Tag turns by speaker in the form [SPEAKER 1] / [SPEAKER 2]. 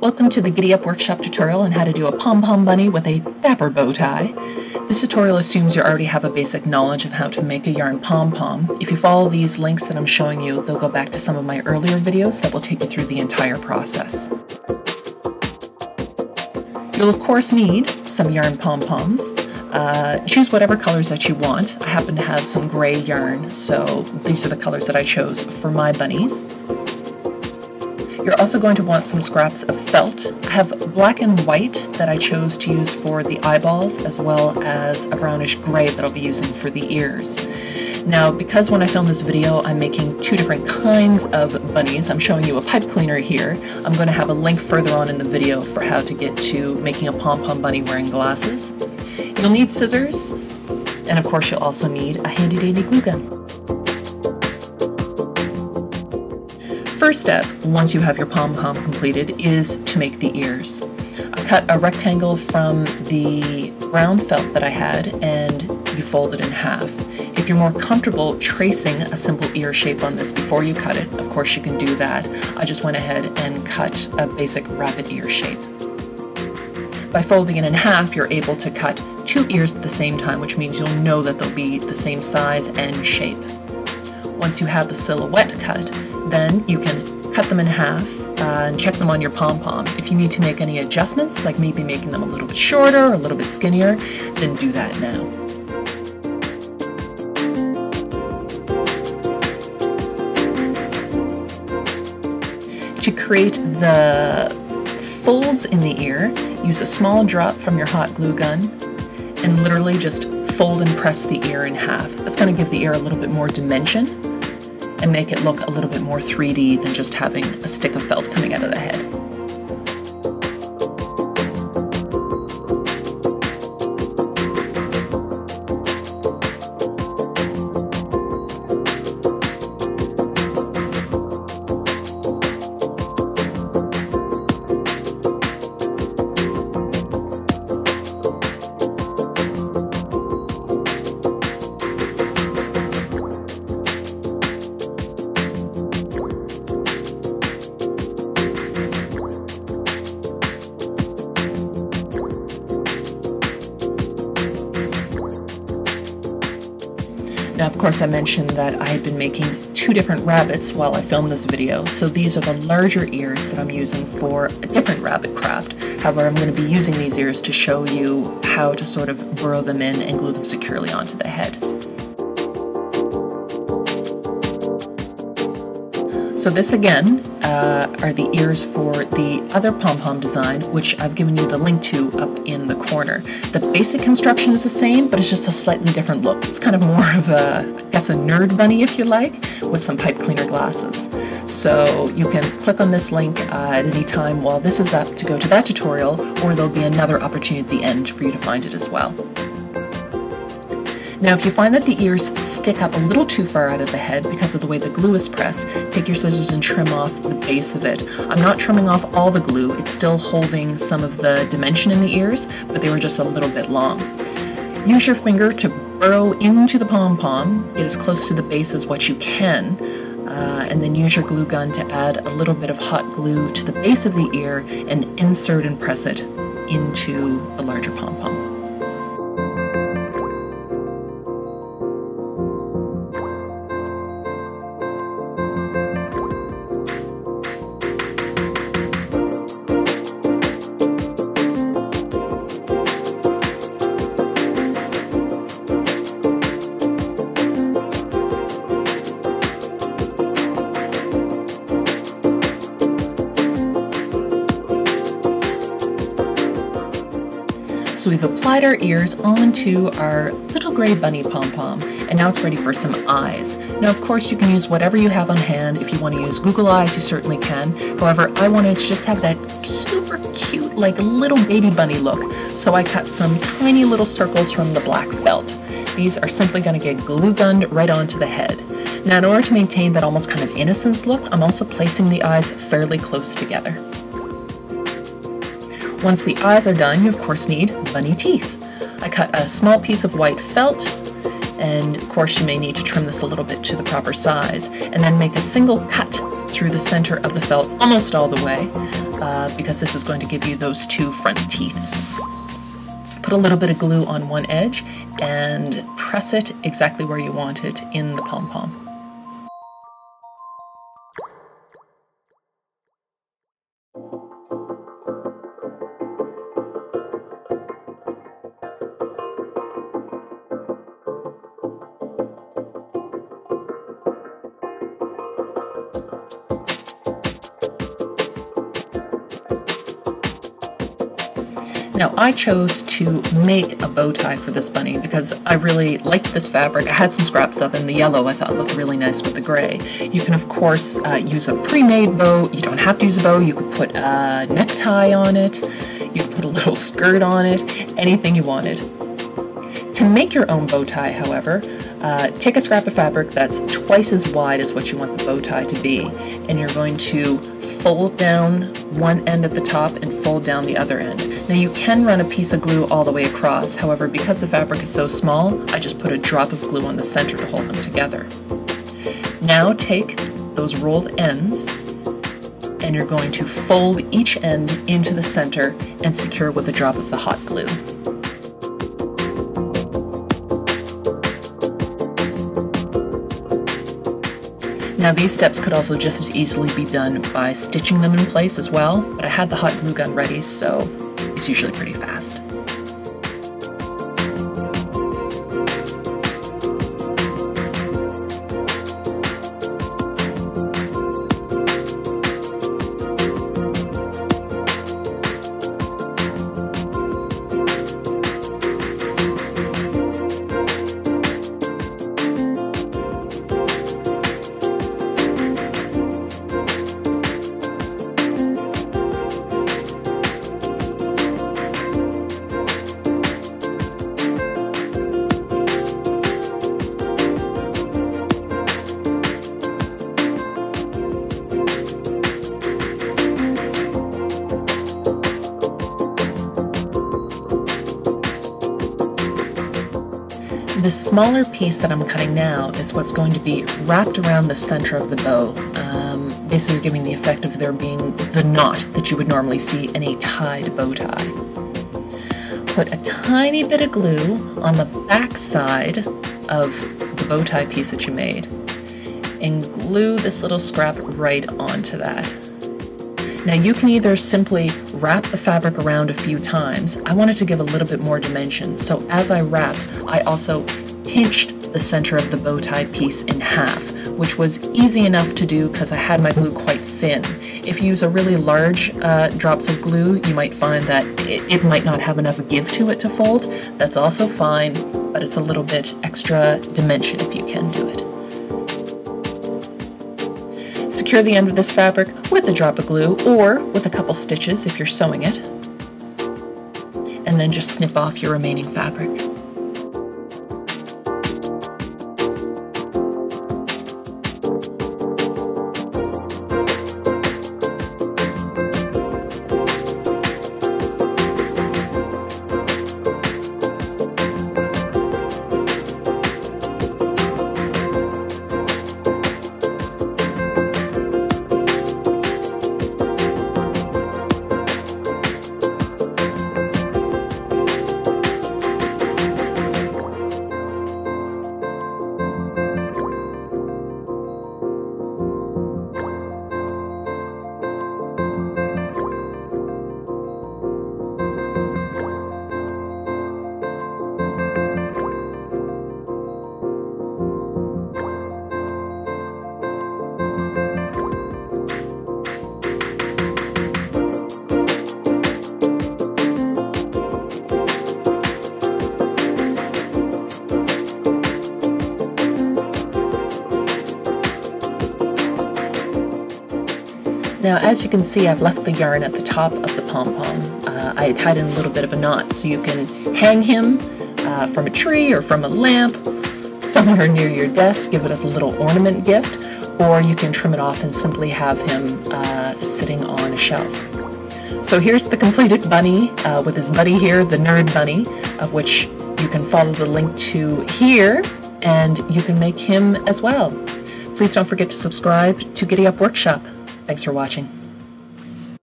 [SPEAKER 1] Welcome to the Giddy Up workshop tutorial on how to do a pom-pom bunny with a dapper bow tie. This tutorial assumes you already have a basic knowledge of how to make a yarn pom-pom. If you follow these links that I'm showing you, they'll go back to some of my earlier videos that will take you through the entire process. You'll of course need some yarn pom-poms. Choose whatever colors that you want. I happen to have some gray yarn, so these are the colors that I chose for my bunnies. You're also going to want some scraps of felt. I have black and white that I chose to use for the eyeballs, as well as a brownish gray that I'll be using for the ears. Now, because when I filmed this video, I'm making two different kinds of bunnies, I'm showing you a pipe cleaner here. I'm going to have a link further on in the video for how to get to making a pom-pom bunny wearing glasses. You'll need scissors, and of course you'll also need a handy-dandy glue gun. First step, once you have your pom-pom completed, is to make the ears. I cut a rectangle from the brown felt that I had, and you fold it in half. If you're more comfortable tracing a simple ear shape on this before you cut it, of course you can do that. I just went ahead and cut a basic rabbit ear shape. By folding it in half, you're able to cut two ears at the same time, which means you'll know that they'll be the same size and shape. Once you have the silhouette cut, then you can cut them in half and check them on your pom-pom. If you need to make any adjustments, like maybe making them a little bit shorter or a little bit skinnier, then do that now. To create the folds in the ear, use a small drop from your hot glue gun and literally just fold and press the ear in half. That's going to give the ear a little bit more dimension and make it look a little bit more 3D than just having a stick of felt coming out of the head. Now, of course, I mentioned that I had been making two different rabbits while I filmed this video, so these are the larger ears that I'm using for a different rabbit craft. However, I'm going to be using these ears to show you how to sort of burrow them in and glue them securely onto the head. So this again are the ears for the other pom-pom design, which I've given you the link to up in the corner. The basic construction is the same, but it's just a slightly different look. It's kind of more of a, I guess, a nerd bunny, if you like, with some pipe cleaner glasses. So you can click on this link at any time while this is up to go to that tutorial, or there'll be another opportunity at the end for you to find it as well. Now, if you find that the ears stick up a little too far out of the head because of the way the glue is pressed, take your scissors and trim off the base of it. I'm not trimming off all the glue, it's still holding some of the dimension in the ears, but they were just a little bit long. Use your finger to burrow into the pom-pom, get as close to the base as what you can, and then use your glue gun to add a little bit of hot glue to the base of the ear and insert and press it into the larger pom-pom. So we've applied our ears onto our little gray bunny pom-pom, and now it's ready for some eyes. Now, of course, you can use whatever you have on hand. If you want to use Google eyes, you certainly can. However, I wanted to just have that super cute, like little baby bunny look. So I cut some tiny little circles from the black felt. These are simply going to get glue gunned right onto the head. Now, in order to maintain that almost kind of innocence look, I'm also placing the eyes fairly close together. Once the eyes are done, you of course need bunny teeth. I cut a small piece of white felt, and of course you may need to trim this a little bit to the proper size, and then make a single cut through the center of the felt almost all the way. because this is going to give you those two front teeth. Put a little bit of glue on one edge and press it exactly where you want it in the pom-pom. Now I chose to make a bow tie for this bunny because I really liked this fabric. I had some scraps of it, and the yellow I thought looked really nice with the gray. You can of course use a pre-made bow. You don't have to use a bow. You could put a necktie on it. You could put a little skirt on it, anything you wanted. To make your own bow tie, however, take a scrap of fabric that's twice as wide as what you want the bow tie to be, and you're going to fold down one end at the top and fold down the other end. Now you can run a piece of glue all the way across, however, because the fabric is so small, I just put a drop of glue on the center to hold them together. Now take those rolled ends and you're going to fold each end into the center and secure with a drop of the hot glue. Now these steps could also just as easily be done by stitching them in place as well, but I had the hot glue gun ready, so it's usually pretty fast. The smaller piece that I'm cutting now is what's going to be wrapped around the center of the bow, basically giving the effect of there being the knot that you would normally see in a tied bow tie. Put a tiny bit of glue on the back side of the bow tie piece that you made and glue this little scrap right onto that. Now you can either simply wrap the fabric around a few times. I wanted to give a little bit more dimension, so as I wrapped, I also pinched the center of the bow tie piece in half, which was easy enough to do because I had my glue quite thin. If you use a really large drops of glue, you might find that it might not have enough give to it to fold. That's also fine, but it's a little bit extra dimension if you can do it. Secure the end of this fabric with a drop of glue or with a couple stitches if you're sewing it, and then just snip off your remaining fabric. Now, as you can see, I've left the yarn at the top of the pom-pom. I tied in a little bit of a knot, so you can hang him from a tree or from a lamp, somewhere near your desk, give it as a little ornament gift, or you can trim it off and simply have him sitting on a shelf. So here's the completed bunny with his buddy here, the nerd bunny, of which you can follow the link to here, and you can make him as well. Please don't forget to subscribe to Giddy Up Workshop. Thanks for watching.